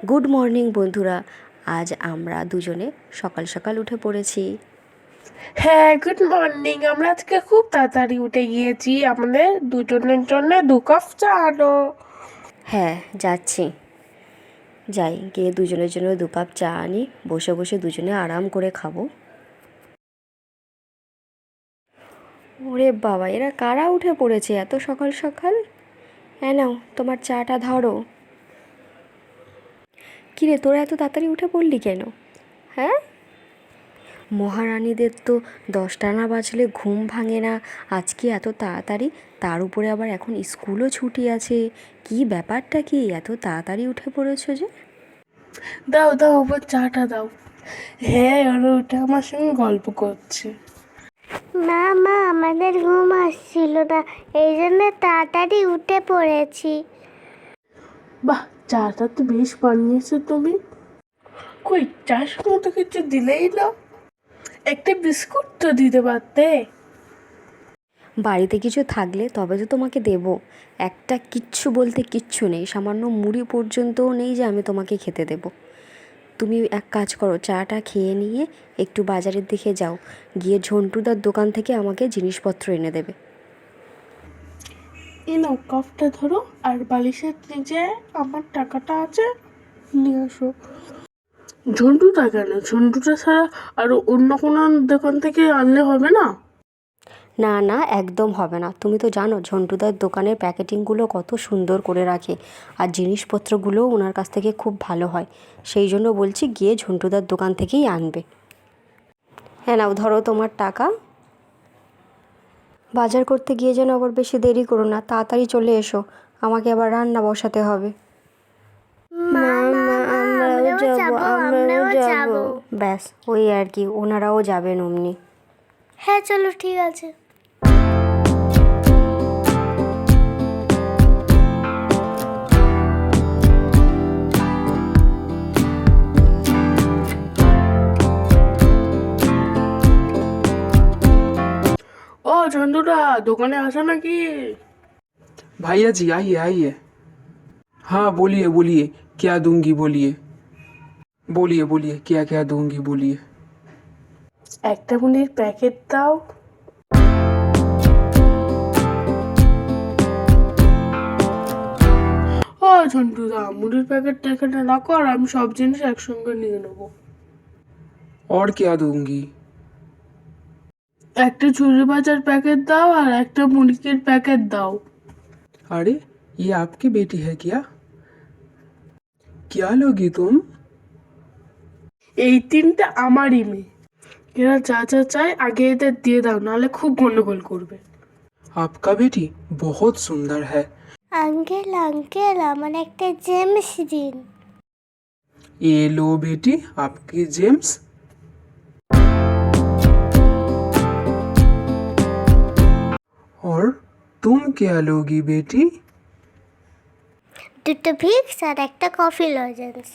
Good morning বন্ধুরা। আজ আমরা দুজনে সকাল সকাল উঠে পড়েছি। হ্যাঁ, গুড মর্নিং। আমরা আজকে খুব তাড়াতাড়ি উঠে গিয়েছি। আমাদের দুজনের জন্য 2 কাপ চা আনো। হ্যাঁ, যাচ্ছি, যাই গিয়ে দুজনের জন্য 2 কাপ চা আনি, বসে বসে দুজনে আরাম করে খাবো। ওরে বাবা, এরা কারা উঠে পড়েছে এত সকাল সকাল? হ্যাঁ, নাও তোমার চাটা ধরো। কিরে, তোরা এত তাড়াতাড়ি উঠে পড়লি কেন? হ্যাঁ, মহারানীদের তো 10টা না বাজলে ঘুম ভাঙে না। আজকে এত তাড়াতাড়ি, তার উপরে আবার এখন স্কুলও ছুটি আছে। কি ব্যাপারটা, কি এত তাড়াতাড়ি উঠে পড়েছো যে? দাও দাও, ওপর চাটা দাও। হ্যাঁ, ওরা উঠে আমার সঙ্গে গল্প করছে। না মা, আমাদের ঘুম আসছিল না, এই জন্য তাড়াতাড়ি উঠে পড়েছি। বাহ, চাটা তো বেশ বানিয়েছো তুমি। কই, চার সঙ্গে তো কিছু দিলেই না। একটা বিস্কুট তো দিতে পারতে। বাড়িতে কিছু থাকলে তবে তো তোমাকে দেব। একটা কিচ্ছু বলতে কিচ্ছু নেই, সামান্য মুড়ি পর্যন্তও নেই যে আমি তোমাকে খেতে দেব। তুমি এক কাজ করো, চাটা খেয়ে নিয়ে একটু বাজারের দিকে যাও, গিয়ে ঝন্টুদার দোকান থেকে আমাকে জিনিসপত্র এনে দেবে। এই নাও, কাপটা ধরো, আর বালিশের নিচে আমার টাকাটা আছে, নিয়ে আসো। ঝন্টুটা কেন? ঝন্টুটা ছাড়া আরো অন্য কোনো দোকান থেকে আনলে হবে না? না না, একদম হবে না। তুমি তো জানো ঝন্টুদার দোকানের প্যাকেটিংগুলো কত সুন্দর করে রাখে, আর জিনিসপত্রগুলোও ওনার কাছ থেকে খুব ভালো হয়। সেই জন্য বলছি, গিয়ে ঝন্টুদার দোকান থেকেই আনবে। হ্যাঁ, নাও ধরো তোমার টাকা। বাজার করতে গিয়ে যেন আবার বেশি দেরি করো না, তাড়াতাড়ি চলে এসো, আমাকে আবার রান্না বসাতে হবে। মা মা, আমরাও যাবো। ব্যাস, ওই আর কি, ওনারাও যাবেন অমনি। হ্যাঁ চলো, ঠিক আছে। ও ঝন্টুটা, দোকানে আসো নাকি? भैया जी आइए आइए। हाँ बोलिए बोलिए, क्या दूंगी बोलिए। बोलिए बोलिए, क्या क्या दूंगी बोलिए। একটা মুড়ির প্যাকেট দাও। ও ঝন্টুদা, মুড়ির প্যাকেটটা এখানে রাখো, আর আমি সব জিনিস একসঙ্গে নিয়ে নেবো। और क्या दूंगी। একটা ঝুড়ি ভাজার প্যাকেট দাও, আর একটা মুড়ির প্যাকেট দাও। अरे, ये आपकी बेटी है क्या। क्या लोगी तुम। এই তিনটা আমারই মেয়ে। এরা যা যা চায় আগে এদের দিয়ে দাও, নাহলে খুব গন্ডগোল করবে। आपका बेटी बहुत सुंदर है। আঙ্কেল আঙ্কেল, আমার একটা জেমস দিন। ये लो बेटी, आपकी जेम्स। और तुम क्या लोगी बेटी। দুটো ভিক্স আর একটা কফি লজেন্স।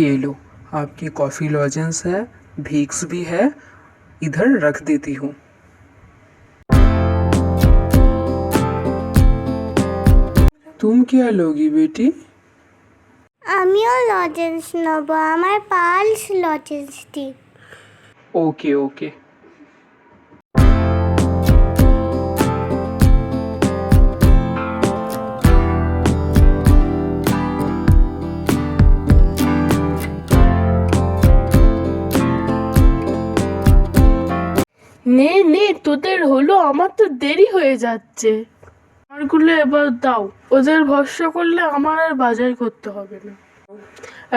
ये लो, आपकी कॉफ़ी लॉजेंस है, विक्स भी है, इधर रख देती हूँ। तुम क्या लोगी बेटी। আমিও লজেন্স নেব, আমার পালস লজেন্স দিন। Okay okay. নে নে, তোদের হলো, আমার তো দেরি হয়ে যাচ্ছে। আমারগুলো এবার দাও, ওদের ভরসা করলে আমার আর বাজার করতে হবে না।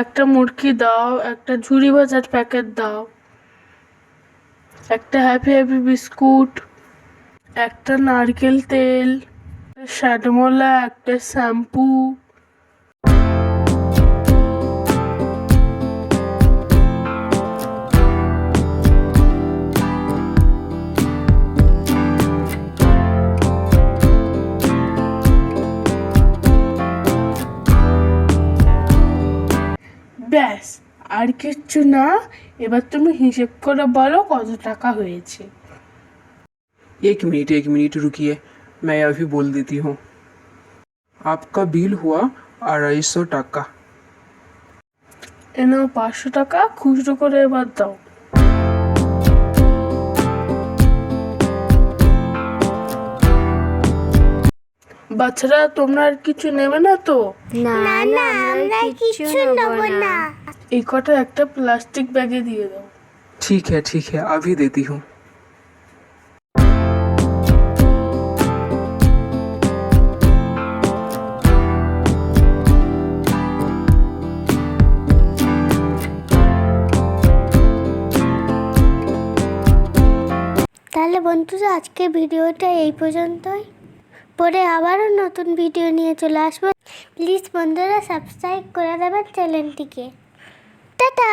একটা মুরগি দাও, একটা ঝুড়ি ভাজার প্যাকেট দাও, একটা হ্যাপি হ্যাপি বিস্কুট, একটা নারকেল তেল, একটা শ্যাডমলা, একটা শ্যাম্পু। ব্যাস, আর কিচ্ছু না। এবার তুমি হিসেব করে বলো কত টাকা হয়েছে। 1 मिनट रुकिए, मैं अभी बोल देती हूँ। आपका बिल हुआ 250 টাকা। এ নাও 500 টাকা, খুচরো করে এবার দাও। বাচ্চারা তোমরা আর কিছু নেবে না তো? না না না আমরা কিছু নেব না। এই কটা একটা প্লাস্টিক ব্যাগে দিয়ে দাও। ठीक है अभी देती हूँ। তাহলে বন্ধুরা আজকে ভিডিওটা এই পর্যন্তই। পরে আবারও নতুন ভিডিও নিয়ে চলে আসবো। প্লিজ বন্ধুরা সাবস্ক্রাইব করে দেবেন চ্যানেলটিকে। টাটা।